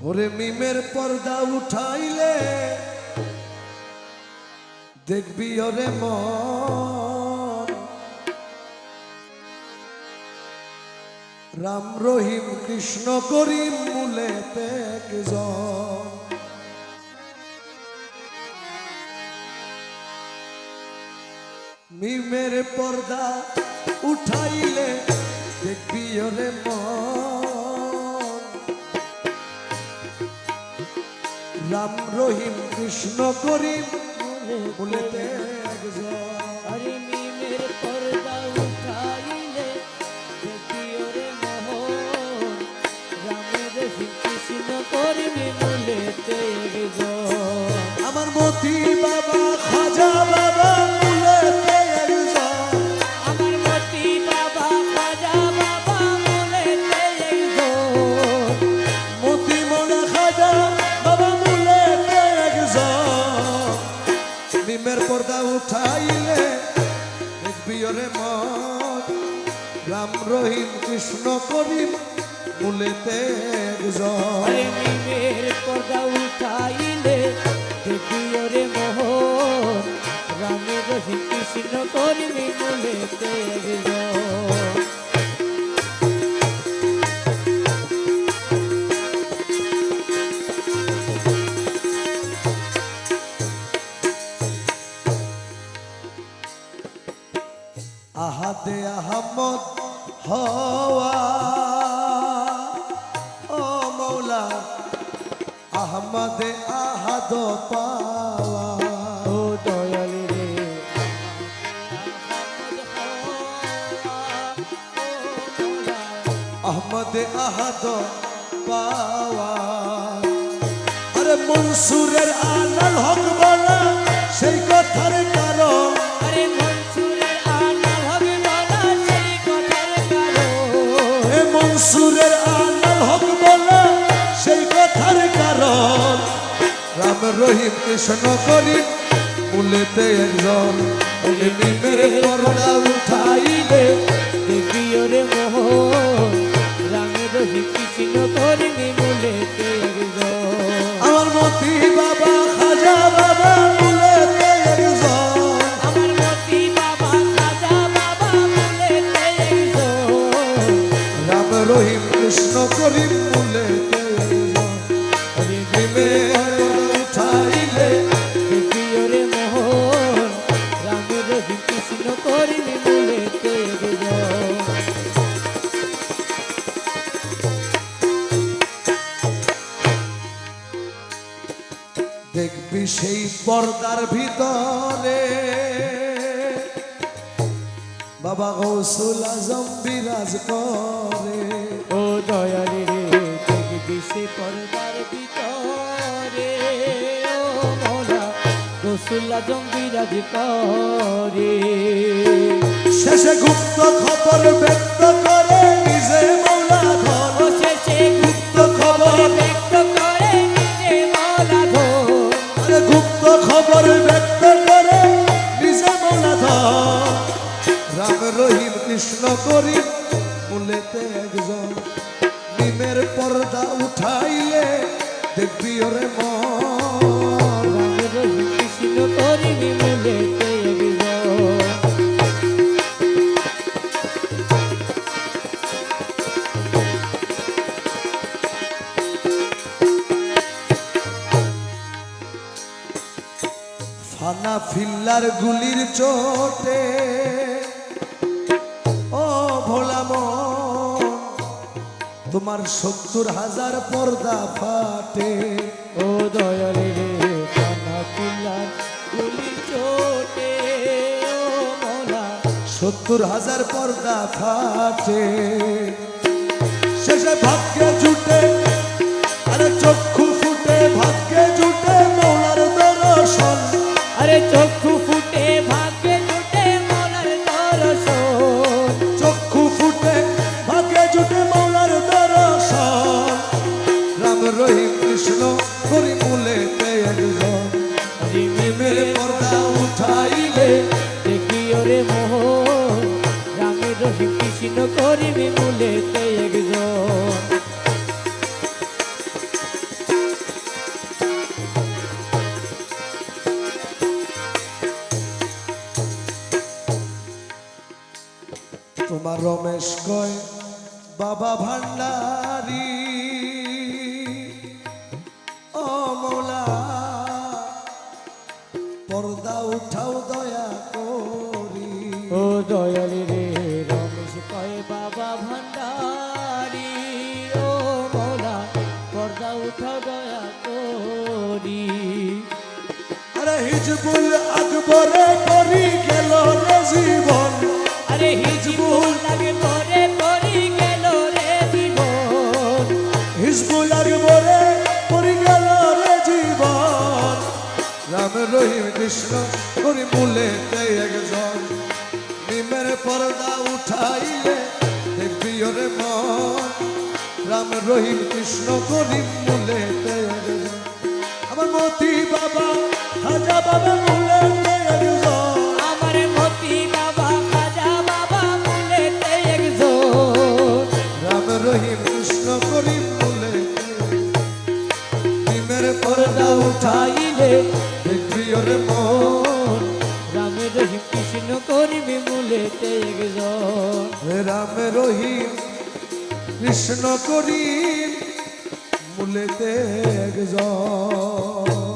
ওরে মিমের পর্দা উঠাইলে দেখবি ওরে মন রাম রহিম কৃষ্ণ করিম মূলে একজন মিমের পর্দা উঠাইলে দেখবি ওরে মন রাম রহিম কৃষ্ণ করিম বলেতে আরে মিমের পর্দা উঠাইলে দেখবি ওরে মোহন রাম রহিম কৃষ্ণ করিম বলেতে আমার মতি বাবা খাজা বাবা বলেতে আমার মতি বাবা খাজা বাবা বলেতে মতি মোলা খাজা বাবা বলেতে মিমের পর্দা উঠাইলে দেখবি ওরে মন রাম রহিম কৃষ্ণ করিম মূলেতে আরে মিমের পর্দা উঠাইলে দেখবি ওরে মোহন রাম রহিম কৃষ্ণ করিম বলেতে আহাদে আহমদ হওয়া ও মৌলা আহমদে আহাদ পাওয়া ও দয়াল রে আহমদে আহাদ পাওয়া আরে মনসুরের আলাল হক বলা সেই কথার কারণ আরে মনসুরের আনাল হবে বলা সেই কথার কারণ এ মনসুরের আলাল হক বলা সেই কথার কারণ রাম রহিম কৃষ্ণ করিম মূলেতে একজন মিমের পর্দা উঠাইলে দেখবি ওরে মোহন রাম রহিম কৃষ্ণ করিম বলেতে আমার মতি বাবা খাজা বাবা মূলেতে একজন আমার মতি বাবা খাজা বাবা বলেতে রাম রহিম কৃষ্ণ করিম মূলেতে একজন মিমের পর্দা উঠাইলে দেখবি ওরে মোহন রাম রহিম কৃষ্ণ করিম বলেতে দেখবি সেই পর্দার ভিতরে বাবা গৌসুল আজম বিরাজ করে ও দয়াল রে দেখবি সে পর্দার ভিতরে ও মৌলা রসুল আজম বিরাজ করে শেষে গুপ্ত খবর ব্যক্ত করে নিজে মৌলা ধন ও শেষে গুপ্ত খবর ব্যক্ত করে নিজে মৌলা ধন আরে গুপ্ত খবর ব্যক্ত করে নিজে মৌলা ধন রাম রহিম কৃষ্ণ করিম মূলেতে একজন মিমের পর্দা উঠাইলে দেখবি ওরে মন রাম রহিম কৃষ্ণ করিম বলেতে ফানা ফিল্লার গুলির চোটে ও ভোলা মন তোমার ৭০,০০০ পর্দা ফাটে ও দয়াল রে কানা পিলার গুলি চোটে ও মৌলা ৭০,০০০ পর্দা ফাটে শেষে ভাগ্যে জুটে আরে চক্ষু ফুটে ভাগ্যে জুটে মৌলার দর্শন আরে চক্ষু ফুটে ভাগ্যে জুটে মৌলার দর্শন চক্ষু ফুটে ভাগ্যে জুটে মৌলার দর্শন রাম রহিম কৃষ্ণ করি মূলেতে একজন মিমের পর্দা উঠাইলে দেখি ওরে মোহন রাম রহিম কৃষ্ণ করিবি মূলেতে একজন রমেশ কয় বাবা ভান্ডারি ও মৌলা পর্দা উঠাও দয়া করি। ও দয়ালি রে রমেশ কয় বাবা ভান্ডারি ও মৌলা পর্দা উঠাও দয়া করি। আরে হিজবুল আকবরে করি গেল রে জীবন, আরে হিজবুল আকবরে করি গেল রে জীবন, হিজবুল আকবরে করি গেল রে জীবন। রাম রহিম কৃষ্ণ করি মূলে একজন, নিমের পর্দা উঠাইলে দেখবি ওরে মন। রাম রহিম কৃষ্ণ করি মূলে একজন, আমার মতি বাবা খাজা বাবা মূলে একজন, আমার মতি বাবা খাজা বাবা মূলেতে একজন। রাম রহিম কৃষ্ণ করি মূলে নিমের পর্দা উঠাইলে দেখবি ওরে মন। রাম রহিম কৃষ্ণ করিবে মূলেতে একজন। রাম রহিম কৃষ্ণ করি মূলেতে একজন।